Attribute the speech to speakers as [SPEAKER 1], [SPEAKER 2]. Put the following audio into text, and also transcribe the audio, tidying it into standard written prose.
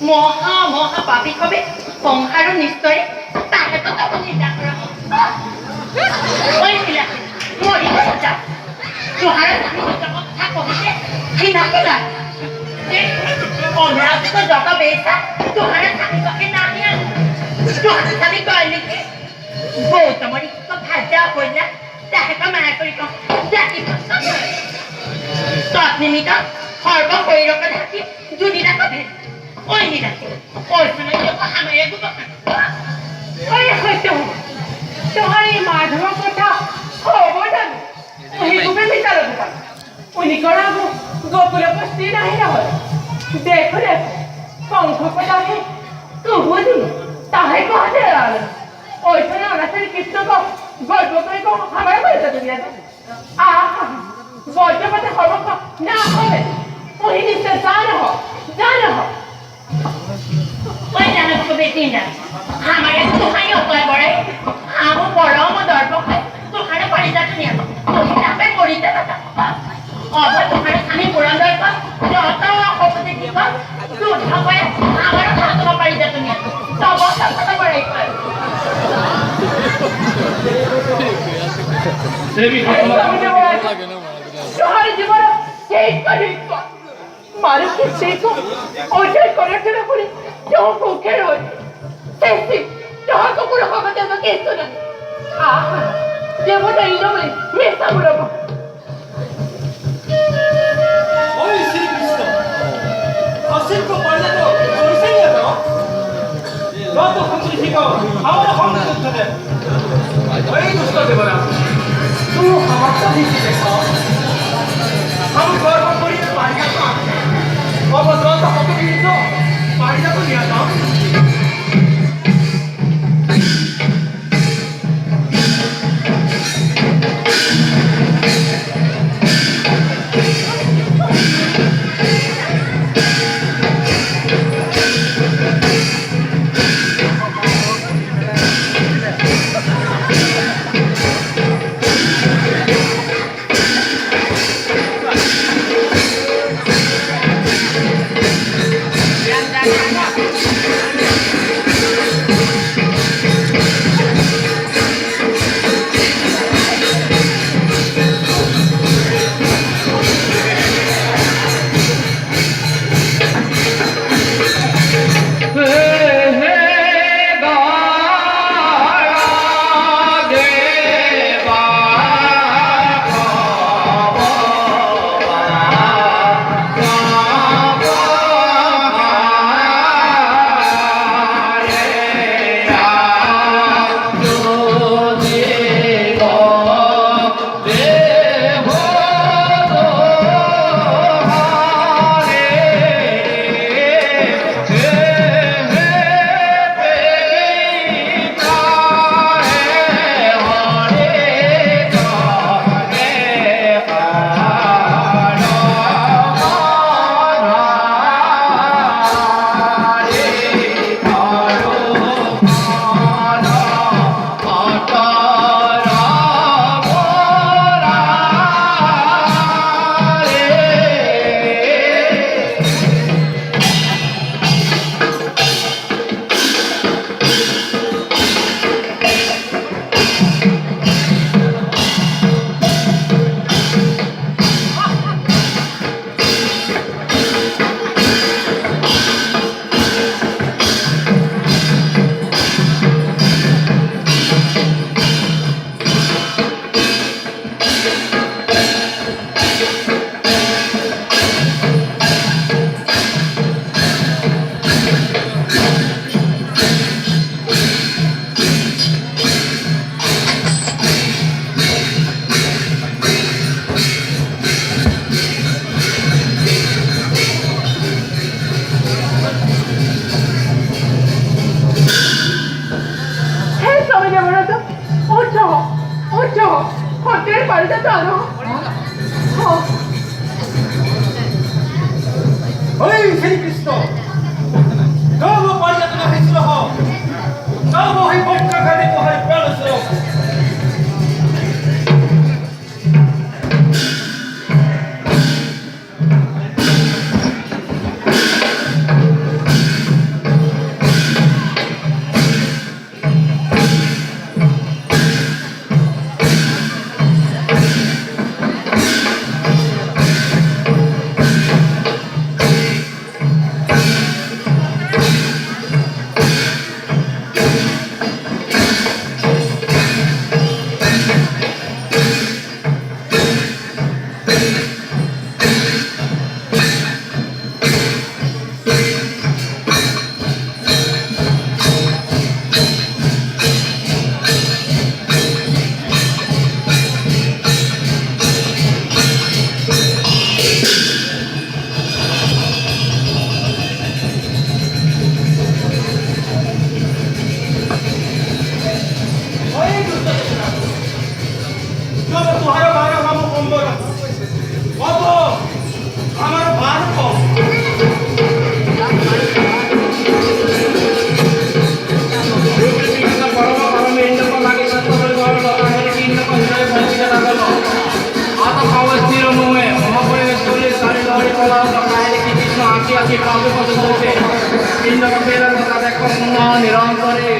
[SPEAKER 1] মহা মহা পাপী হবে সংসাৰ নিশ্চয় তাহাঁত তাকো নিন্দা কৰা কৈছিলা মৰি যা তোহাৰ কথা কবিতে সেই নাকিলা অনাথ যত বেচা তোহাৰ থাকিবকে নাহে তোহাৰ খালি কয় নেকি গৌতমৰি ভাজা কৰিলা তাহাঁত মায়া কৰি কওঁ জাতি তৎ নিমিত্ত সৰ্ব শৰীৰকে ঢাকি দুদিনা কবি oi ni dah oi sana dia paham ya tu kan oi hoito to hari madhava kotha hobodan oi gube mitar dukan uni kora gopura pasti nahi na hoy dekho dekho pankho pata hai tu bodi tahe kahte aal oi sana rasar kitno ko golpo koi ko hamara bata duniya aha golpo pata hobo ko na hobe oi ni sana ho jana ho oi jana ko betinda hamare to hayo ko bore amo borom darpo to khare parida dunia to nape korite bata oba to khare ami borom darpo jota opode diba to dhape amar khatma parida dunia to bosa kata bore ko sebi khatma lage na shahar jibara check kare मारू किसी को ओझल करे तेरे पूरी जो भूखे रोज ऐसी जहाँ को पूरा खाना देगा कैसे ना आह ये वो नहीं जो बोली मैं सब बोला
[SPEAKER 2] ओए श्री कृष्ण असिल को पढ़ने दो कैसे नहीं आता लो तो हम श्री को हमारा हम नहीं सुनते वही दुष्ट के बना तू हमारा नहीं देखा हम घर पर कोई पानी का अब तो तो हम तो नहीं तो पानी का तो नहीं आता
[SPEAKER 1] hotel পাল্টা জানো
[SPEAKER 2] ওই শ্রীকৃষ্ণ 너무 빨리다가 했으러 너무 행복하게 할 뻔했어
[SPEAKER 3] নিরন্তরে